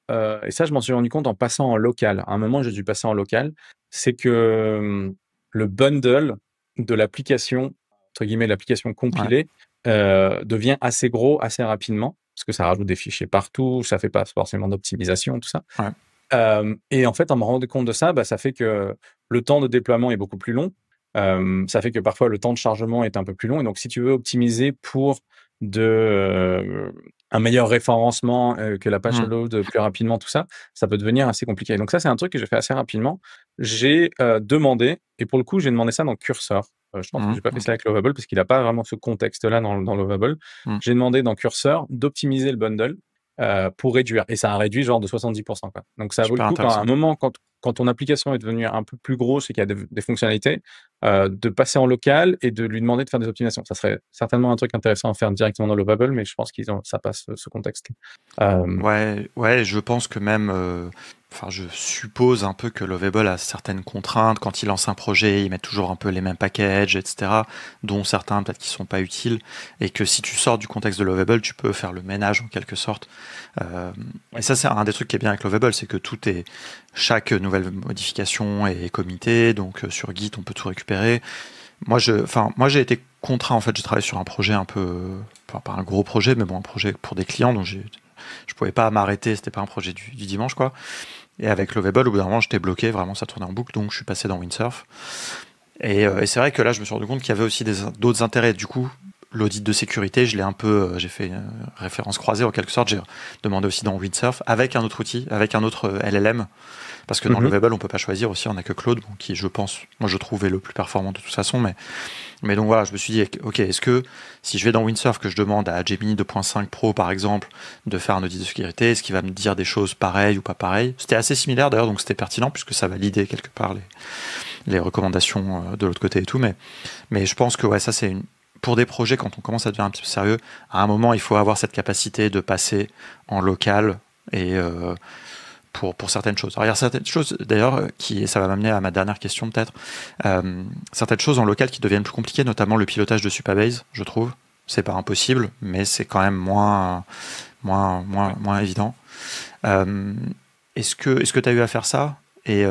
et ça je m'en suis rendu compte en passant en local. À un moment, j'ai dû passer en local. C'est que le bundle de l'application, entre guillemets, l'application Ouais. compilée, devient assez gros assez rapidement parce que ça rajoute des fichiers partout, ça fait pas forcément d'optimisation, tout ça. Ouais. Et en fait, en me rendant compte de ça, bah, ça fait que le temps de déploiement est beaucoup plus long. Ça fait que parfois le temps de chargement est un peu plus long. Et donc, si tu veux optimiser pour un meilleur référencement, que la page Hmm. load plus rapidement, tout ça, ça peut devenir assez compliqué. Donc ça, c'est un truc que j'ai fait assez rapidement. J'ai demandé, et pour le coup, j'ai demandé ça dans Cursor. Je pense que Hmm. j'ai pas fait Ok. ça avec Lovable parce qu'il n'a pas vraiment ce contexte-là dans Lovable. Hmm. J'ai demandé dans Cursor d'optimiser le bundle pour réduire. Et ça a réduit genre de 70%, quoi. Donc ça vaut le Super coup quand à un intéressant. moment, quand ton application est devenue un peu plus grosse et qu'il y a des fonctionnalités, de passer en local et de lui demander de faire des optimisations. Ça serait certainement un truc intéressant à faire directement dans Lovable, mais je pense ça passe ce contexte. Ouais, ouais, je pense que même, enfin, je suppose un peu que Lovable a certaines contraintes. Quand il lance un projet, il met toujours un peu les mêmes packages, etc., dont certains peut-être qui sont pas utiles, et que si tu sors du contexte de Lovable, tu peux faire le ménage en quelque sorte. Et ça, c'est un des trucs qui est bien avec Lovable, c'est que chaque nouvelle modification est committée, donc sur Git, on peut tout récupérer. Moi, j'ai été contraint, en fait, j'ai travaillé sur un projet un peu, enfin, pas un gros projet, mais bon, un projet pour des clients, donc je pouvais pas m'arrêter, c'était pas un projet du dimanche, quoi. Et avec Lovable, au bout d'un moment, j'étais bloqué, vraiment, ça tournait en boucle, donc je suis passé dans Windsurf. Et c'est vrai que là, je me suis rendu compte qu'il y avait aussi d'autres intérêts. Du coup, l'audit de sécurité, j'ai fait une référence croisée en quelque sorte. J'ai demandé aussi dans Windsurf avec un autre outil, avec un autre LLM, parce que dans Lovable, on peut pas choisir aussi, on a que Claude, bon, qui, je pense, moi je trouve est le plus performant de toute façon, mais donc voilà, je me suis dit, ok, est-ce que si je vais dans Windsurf, que je demande à Gemini 2.5 Pro par exemple de faire un audit de sécurité, est-ce qu'il va me dire des choses pareilles ou pas pareilles? C'était assez similaire d'ailleurs, donc c'était pertinent puisque ça validait quelque part les recommandations de l'autre côté et tout, mais je pense que ouais, ça c'est pour des projets, quand on commence à devenir un petit peu sérieux, à un moment, il faut avoir cette capacité de passer en local et pour certaines choses. Alors, il y a certaines choses, d'ailleurs, ça va m'amener à ma dernière question, peut-être. Certaines choses en local qui deviennent plus compliquées, notamment le pilotage de Supabase, je trouve. C'est pas impossible, mais c'est quand même moins évident. Est-ce que tu as eu à faire ça? Et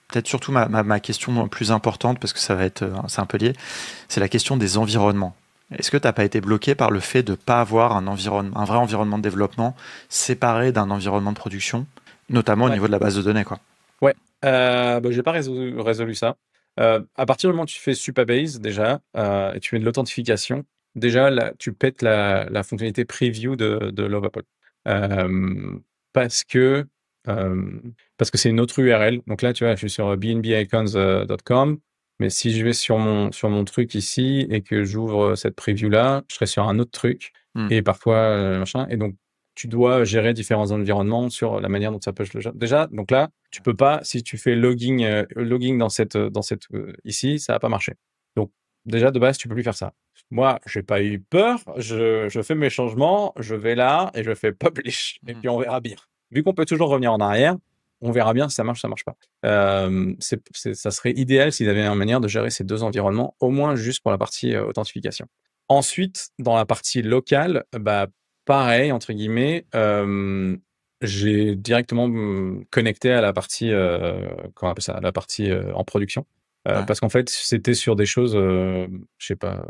peut-être surtout ma question plus importante, parce que c'est un peu lié, c'est la question des environnements. Est-ce que tu n'as pas été bloqué par le fait de ne pas avoir un vrai environnement de développement séparé d'un environnement de production, notamment au niveau de la base de données, quoi? Ouais, j'ai pas résolu ça. À partir du moment où tu fais Supabase déjà, et tu fais de l'authentification, déjà là, tu pètes la fonctionnalité preview de Lovable. Parce que c'est une autre URL. Donc là, tu vois, je suis sur bnbicons.com, mais si je vais sur mon truc ici et que j'ouvre cette preview là, je serai sur un autre truc et parfois machin. Et donc tu dois gérer différents environnements sur la manière dont ça peut le gérer. Déjà, donc là, tu peux pas, si tu fais logging dans cette ici, ça va pas marcher. Donc déjà de base, tu peux plus faire ça. Moi, j'ai pas eu peur, je fais mes changements, je vais là et je fais publish et puis on verra bien. Vu qu'on peut toujours revenir en arrière, on verra bien si ça marche pas. Ça serait idéal s'ils avaient une manière de gérer ces deux environnements, au moins juste pour la partie authentification. Ensuite, dans la partie locale, pareil, entre guillemets, j'ai directement connecté à la partie, comment on appelle ça, à la partie en production. Parce qu'en fait, c'était sur des choses, je sais pas,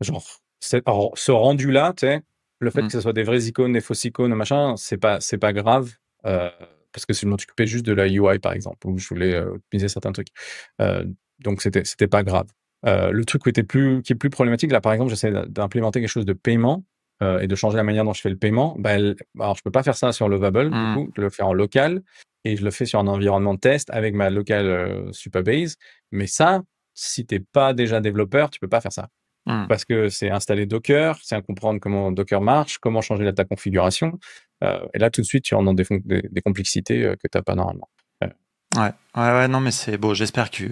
genre, alors, ce rendu-là, tu sais, le fait que ce soit des vraies icônes, des fausses icônes, machin, c'est pas grave. Parce que je m'occupais juste de la UI, par exemple, où je voulais optimiser certains trucs. Donc, c'était pas grave. Le truc qui est plus problématique, là, par exemple, j'essaie d'implémenter quelque chose de paiement et de changer la manière dont je fais le paiement. Alors, je peux pas faire ça sur Lovable, du coup, je le fais en local et je le fais sur un environnement de test avec ma local Supabase. Mais ça, si t'es pas déjà développeur, tu peux pas faire ça. Parce que c'est installer Docker, c'est comprendre comment Docker marche, comment changer ta configuration. Et là, tout de suite, tu rentres dans des complexités que tu n'as pas normalement. Ouais, non, mais c'est beau. J'espère que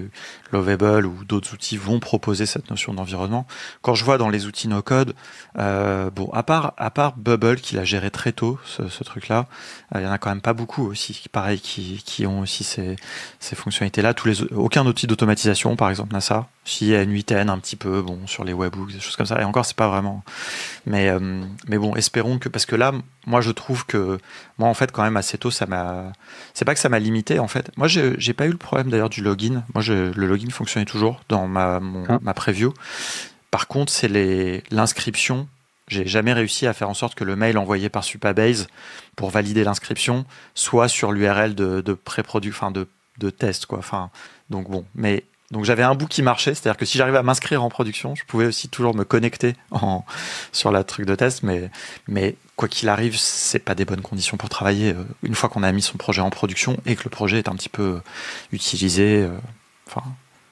Lovable ou d'autres outils vont proposer cette notion d'environnement. Quand je vois dans les outils no-code, bon, à part Bubble qui l'a géré très tôt, ce truc-là, il y en a quand même pas beaucoup aussi, pareil, qui ont aussi ces fonctionnalités-là. Aucun outil d'automatisation, par exemple, n'a ça. Si, il y a une 8N un petit peu, bon, sur les webhooks, des choses comme ça. Et encore, c'est pas vraiment. Mais bon, espérons que, parce que là, moi, je trouve que, moi, en fait, quand même, assez tôt, c'est pas que ça m'a limité, en fait. Moi, j'ai pas eu le problème d'ailleurs du login. Moi, le login fonctionnait toujours dans ma preview. Par contre, c'est l'inscription. J'ai jamais réussi à faire en sorte que le mail envoyé par Supabase pour valider l'inscription soit sur l'URL de pré-produit, enfin de test, quoi. Enfin, donc bon, donc j'avais un bout qui marchait, c'est-à-dire que si j'arrivais à m'inscrire en production, je pouvais aussi toujours me connecter sur la truc de test, mais quoi qu'il arrive, c'est pas des bonnes conditions pour travailler une fois qu'on a mis son projet en production et que le projet est un petit peu utilisé.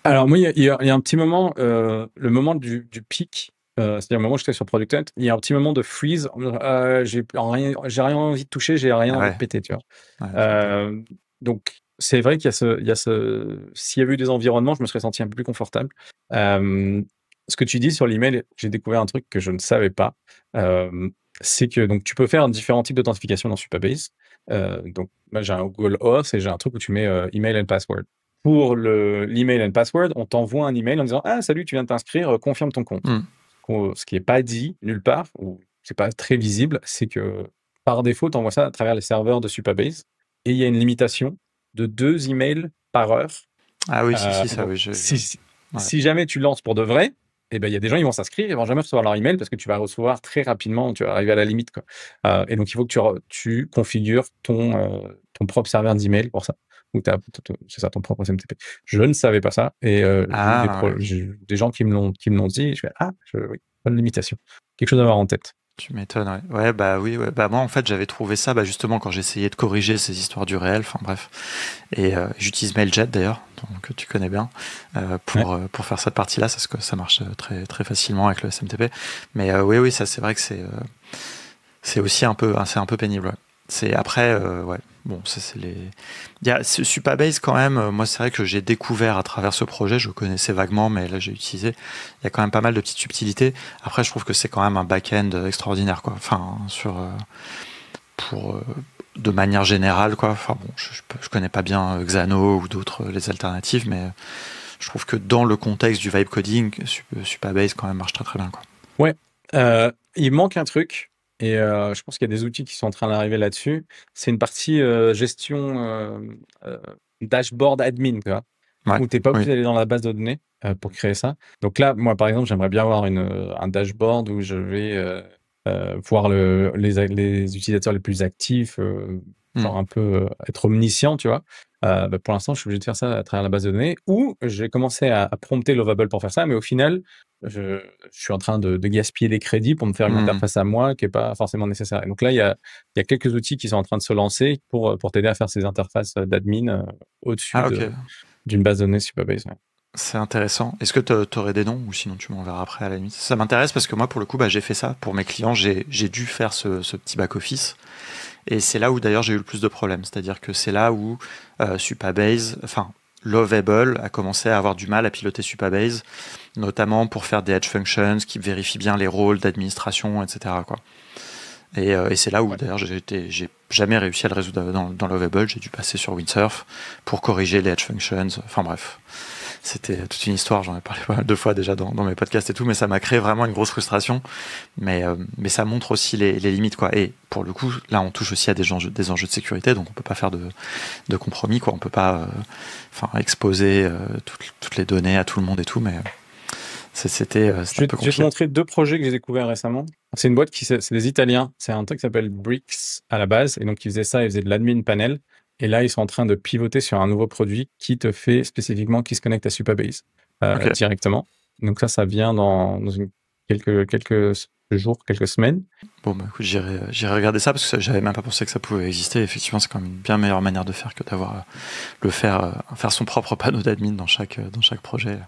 Alors moi, il y a un petit moment, le moment du pic, c'est-à-dire le moment où j'étais sur Product Hunt, il y a un petit moment de freeze. J'ai rien envie de toucher, j'ai rien envie de péter, tu vois. Donc c'est vrai s'il y avait eu des environnements, je me serais senti un peu plus confortable. Ce que tu dis sur l'email, j'ai découvert un truc que je ne savais pas. C'est que donc tu peux faire différents types d'authentification dans Supabase. Donc moi j'ai un Google Auth et j'ai un truc où tu mets email and password. Pour l'email and password, on t'envoie un email en disant ah salut, tu viens de t'inscrire, confirme ton compte. Hmm. Ce qui n'est pas dit nulle part ou c'est pas très visible, c'est que par défaut, tu envoies ça à travers les serveurs de Supabase et il y a une limitation de 2 emails par heure. Ah oui, si, ça, Donc, oui, ouais. si jamais tu lances pour de vrai, eh ben, il y a des gens, ils vont s'inscrire, ils vont jamais recevoir leur email parce que tu vas recevoir très rapidement, tu vas arriver à la limite, quoi. Et donc, il faut que tu configures ton propre serveur d'email pour ça. Ou c'est ça, ton propre SMTP. Je ne savais pas ça et Ah, ouais. j'ai eu des gens qui me l'ont dit et je fais, oui, bonne limitation. Quelque chose à avoir en tête. Tu m'étonnes, ouais. Ouais, bah oui, ouais. Bah moi, en fait, j'avais trouvé ça, bah, justement, quand j'essayais de corriger ces histoires du réel, enfin bref. Et j'utilise Mailjet d'ailleurs, donc tu connais bien, Ouais. pour faire cette partie-là, parce que ça marche très, très facilement avec le SMTP. Mais oui, ça, c'est vrai que c'est aussi c'est un peu pénible, ouais. C'est après, ouais. Bon, ça, c'est les. Il y a Supabase quand même. Moi, c'est vrai que j'ai découvert à travers ce projet. Je connaissais vaguement, mais là, j'ai utilisé. Il y a quand même pas mal de petites subtilités. Après, je trouve que c'est quand même un back-end extraordinaire, quoi. Enfin, pour de manière générale, quoi. Enfin bon, je connais pas bien Xano ou d'autres les alternatives, mais je trouve que dans le contexte du vibe coding, Supabase quand même marche très très bien, quoi. Ouais, il manque un truc et je pense qu'il y a des outils qui sont en train d'arriver là-dessus. C'est une partie gestion euh, dashboard admin, tu vois, Ouais, où tu n'es pas oui. obligé d'aller dans la base de données pour créer ça. Donc là, moi, par exemple, j'aimerais bien avoir un dashboard où je vais voir les utilisateurs les plus actifs, Hmm. genre un peu être omniscient, tu vois. Bah, pour l'instant, je suis obligé de faire ça à travers la base de données, ou j'ai commencé à prompter Lovable pour faire ça, mais au final, je, je suis en train de gaspiller des crédits pour me faire une Hmm. interface à moi qui n'est pas forcément nécessaire. Et donc là, il y a quelques outils qui sont en train de se lancer pour t'aider à faire ces interfaces d'admin au-dessus Ah ok, d'une base de données Supabase. Ouais. c'est intéressant. Est-ce que tu aurais des noms ou sinon tu m'enverras après à la limite. Ça m'intéresse parce que moi pour le coup bah, j'ai fait ça pour mes clients, j'ai dû faire ce petit back office et c'est là où d'ailleurs j'ai eu le plus de problèmes. C'est-à-dire que c'est là où Supabase, enfin Lovable a commencé à avoir du mal à piloter Supabase, notamment pour faire des edge functions qui vérifient bien les rôles d'administration, etc., quoi. Et c'est là où Ouais. d'ailleurs j'ai jamais réussi à le résoudre dans Lovable. J'ai dû passer sur Windsurf pour corriger les edge functions. Enfin bref, c'était toute une histoire. J'en ai parlé pas mal de fois déjà dans mes podcasts et tout, mais ça m'a créé vraiment une grosse frustration. Mais ça montre aussi les limites, quoi. Et pour le coup, là, on touche aussi à des enjeux de sécurité, donc on peut pas faire de compromis, quoi. On peut pas, exposer toutes les données à tout le monde et tout, mais c'était Je un vais, peu je vais te compliqué. montrer 2 projets que j'ai découverts récemment. C'est une boîte c'est des Italiens. C'est un truc qui s'appelle Brix à la base. Et donc, ils faisaient ça, ils faisaient de l'admin panel. Et là, ils sont en train de pivoter sur un nouveau produit qui te fait spécifiquement, qui se connecte à Supabase Ok. directement. Donc ça vient dans quelques jours, quelques semaines. Bon, bah écoute, j'irai regarder ça parce que j'avais même pas pensé que ça pouvait exister. Effectivement, c'est quand même une bien meilleure manière de faire que d'avoir faire son propre panneau d'admin dans chaque projet.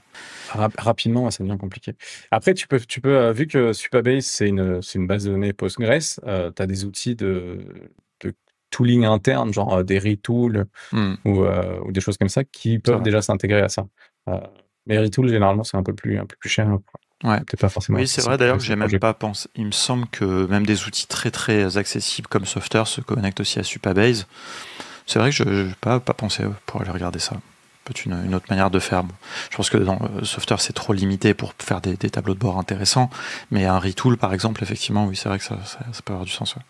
Rapidement, ça devient compliqué. Après, vu que Supabase, c'est une base de données Postgres, tu as des outils de tooling interne, genre des retools Hmm, ou des choses comme ça qui c'est peuvent vrai. déjà s'intégrer à ça. Mais retools, généralement, c'est un peu plus cher, hein. Ouais. Peut-être pas forcément Oui, c'est vrai accessible pour d'ailleurs les que seuls j'ai même projets. pas pensé. Il me semble que même des outils très très accessibles comme Softer se connectent aussi à Supabase. C'est vrai que je n'ai pas pensé pour aller regarder ça. Peut-être une autre manière de faire. Bon, je pense que dans Softer, c'est trop limité pour faire des tableaux de bord intéressants. Mais un retool, par exemple, effectivement, oui, c'est vrai que ça peut avoir du sens. Ouais.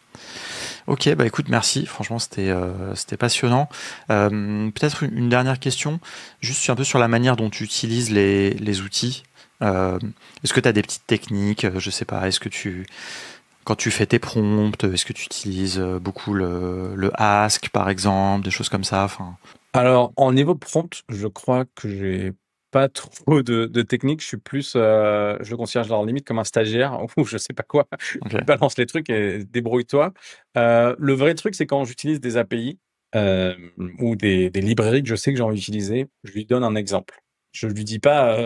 Ok, bah écoute, merci. Franchement, c'était passionnant. Peut-être une dernière question, juste un peu sur la manière dont tu utilises les outils. Est-ce que tu as des petites techniques? Je sais pas. Quand tu fais tes prompts, est-ce que tu utilises beaucoup le ask, par exemple, des choses comme ça? Enfin, Alors, en niveau prompt, je crois que j'ai pas trop de technique. Je suis plus, je le considère genre limite comme un stagiaire ou je sais pas quoi. ok. Tu balances les trucs et débrouille-toi. Le vrai truc, c'est quand j'utilise des API ou des librairies que je sais que j'ai envie d'utiliser, je lui donne un exemple. Je lui dis pas,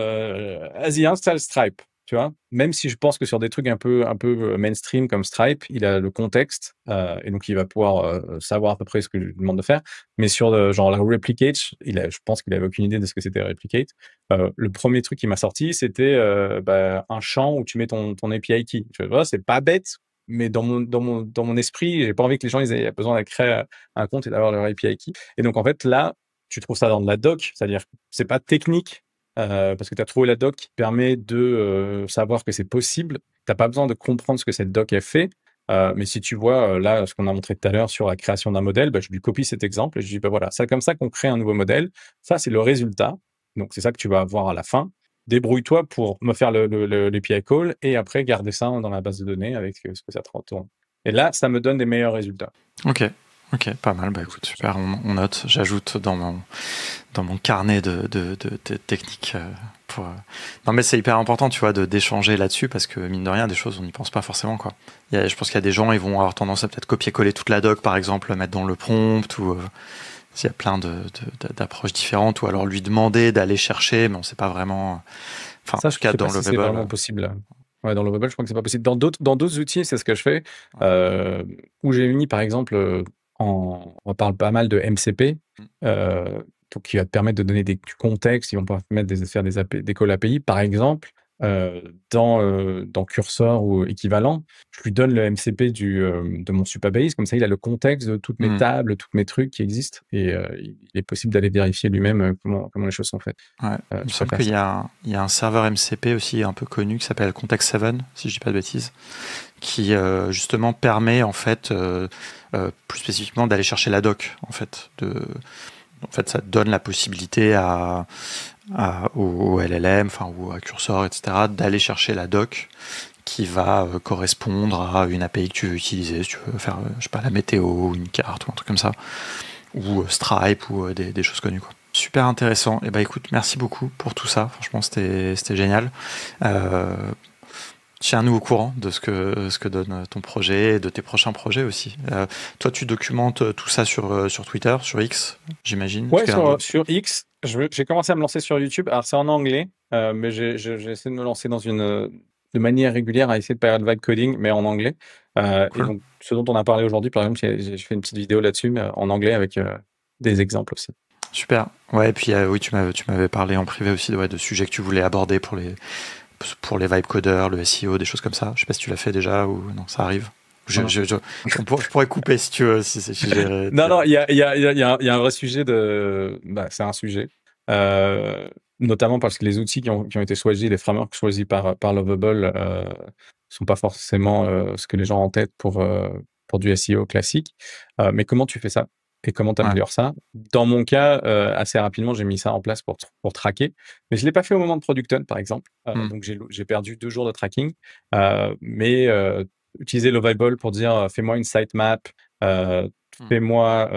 vas-y, installe Stripe. tu vois. Même si je pense que sur des trucs un peu mainstream comme Stripe, il a le contexte et donc il va pouvoir savoir à peu près ce que je lui demande de faire. Mais sur genre la replicate, je pense qu'il avait aucune idée de ce que c'était replicate. Le premier truc qui m'a sorti, c'était un champ où tu mets ton API key. Tu vois, c'est pas bête, mais dans mon esprit, j'ai pas envie que les gens ils aient besoin de créer un compte et d'avoir leur API key. Et donc en fait là, tu trouves ça dans de la doc, c'est-à-dire que c'est pas technique parce que tu as trouvé la doc qui te permet de savoir que c'est possible. Tu n'as pas besoin de comprendre ce que cette doc a fait. Mais si tu vois là ce qu'on a montré tout à l'heure sur la création d'un modèle, bah, je lui copie cet exemple et je dis bah voilà, c'est comme ça qu'on crée un nouveau modèle. Ça, c'est le résultat. Donc c'est ça que tu vas avoir à la fin. Débrouille-toi pour me faire l'API call et après garder ça dans la base de données avec ce que ça te retourne. Et là, ça me donne des meilleurs résultats. Ok, pas mal. Bah écoute, super, on note. J'ajoute dans mon carnet de techniques. Non mais c'est hyper important, tu vois, d'échanger là-dessus parce que mine de rien, des choses on n'y pense pas forcément quoi. Je pense qu'il y a des gens, ils vont avoir tendance à peut-être copier-coller toute la doc, par exemple, la mettre dans le prompt ou il y a plein d'approches différentes ou alors lui demander d'aller chercher, mais on sait pas vraiment. Enfin, Ça, en tout cas, dans le c'est vraiment possible. Ouais, dans le Lovable, je crois que c'est pas possible. Dans d'autres outils, c'est ce que je fais. Où j'ai mis, par exemple, on parle pas mal de MCP, donc qui va te permettre de donner du contexte. Ils vont pouvoir faire des calls API. Par exemple, dans Cursor ou équivalent, je lui donne le MCP de mon Supabase. Comme ça, il a le contexte de toutes mes tables, tous mes trucs qui existent. Et il est possible d'aller vérifier lui-même comment les choses sont faites. Ouais. Il me semble qu'il y a un serveur MCP aussi un peu connu qui s'appelle Context7, si je dis pas de bêtises, qui justement permet en fait plus spécifiquement d'aller chercher la doc en fait. En fait, ça donne la possibilité au LLM, enfin ou à Cursor, etc., d'aller chercher la doc qui va correspondre à une API que tu veux utiliser, si tu veux faire, je sais pas, la météo, ou une carte ou un truc comme ça, ou Stripe ou des choses connues quoi. Super intéressant. Et bah écoute, merci beaucoup pour tout ça. Franchement, c'était génial. Tiens-nous au courant de ce que donne ton projet et de tes prochains projets aussi. Toi, tu documentes tout ça sur Twitter, sur X, j'imagine. Ouais, sur X. J'ai commencé à me lancer sur YouTube. Alors, c'est en anglais, mais j'ai essayé de me lancer de manière régulière à essayer de parler de vibe coding, mais en anglais. Cool. Et donc, ce dont on a parlé aujourd'hui, par exemple, j'ai fait une petite vidéo là-dessus, mais en anglais avec des exemples aussi. Super. Ouais, et puis oui, tu m'avais parlé en privé aussi de sujets que tu voulais aborder pour les vibe codeurs, le SEO, des choses comme ça. Je sais pas si tu l'as fait déjà ou non, ça arrive. Je pourrais couper si tu veux. Non, il y a un vrai sujet c'est un sujet. Notamment parce que les outils qui ont été choisis, les frameworks choisis par Lovable, sont pas forcément ce que les gens ont en tête pour du SEO classique. Mais comment tu fais ça? Et comment tu améliores ça? Dans mon cas, assez rapidement, j'ai mis ça en place pour traquer. Mais je l'ai pas fait au moment de Product Hunt, par exemple. Donc, j'ai perdu 2 jours de tracking. Mais utiliser Lovable pour dire fais-moi une sitemap, fais-moi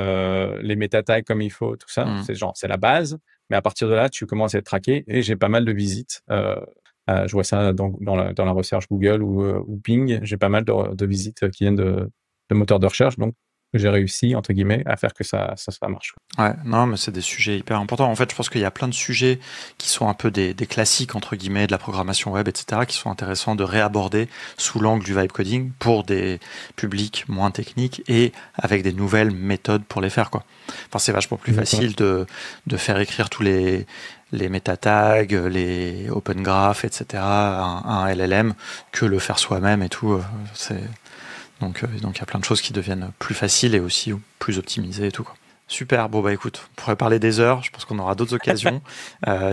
les méta tags comme il faut, tout ça. C'est la base. Mais à partir de là, tu commences à être traqué et j'ai pas mal de visites. Je vois ça dans la recherche Google ou Bing. J'ai pas mal de visites qui viennent de moteurs de recherche. Donc, j'ai réussi, entre guillemets, à faire que ça marche. Ouais, non, mais c'est des sujets hyper importants. En fait, je pense qu'il y a plein de sujets qui sont un peu des classiques, entre guillemets, de la programmation web, etc., qui sont intéressants de réaborder sous l'angle du vibe coding pour des publics moins techniques et avec des nouvelles méthodes pour les faire, quoi. Enfin, c'est vachement plus facile de faire écrire tous les méta tags, les open graph, etc., à un LLM que le faire soi-même et tout. Donc il y a plein de choses qui deviennent plus faciles et aussi plus optimisées et tout, quoi. Super, bon bah écoute, on pourrait parler des heures, je pense qu'on aura d'autres occasions.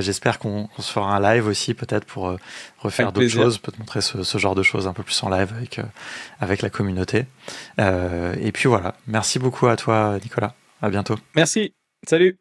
J'espère qu'on se fera un live aussi peut-être pour refaire d'autres choses, peut-être montrer ce genre de choses un peu plus en live avec la communauté. Et puis voilà, merci beaucoup à toi Nicolas, à bientôt. Merci, salut.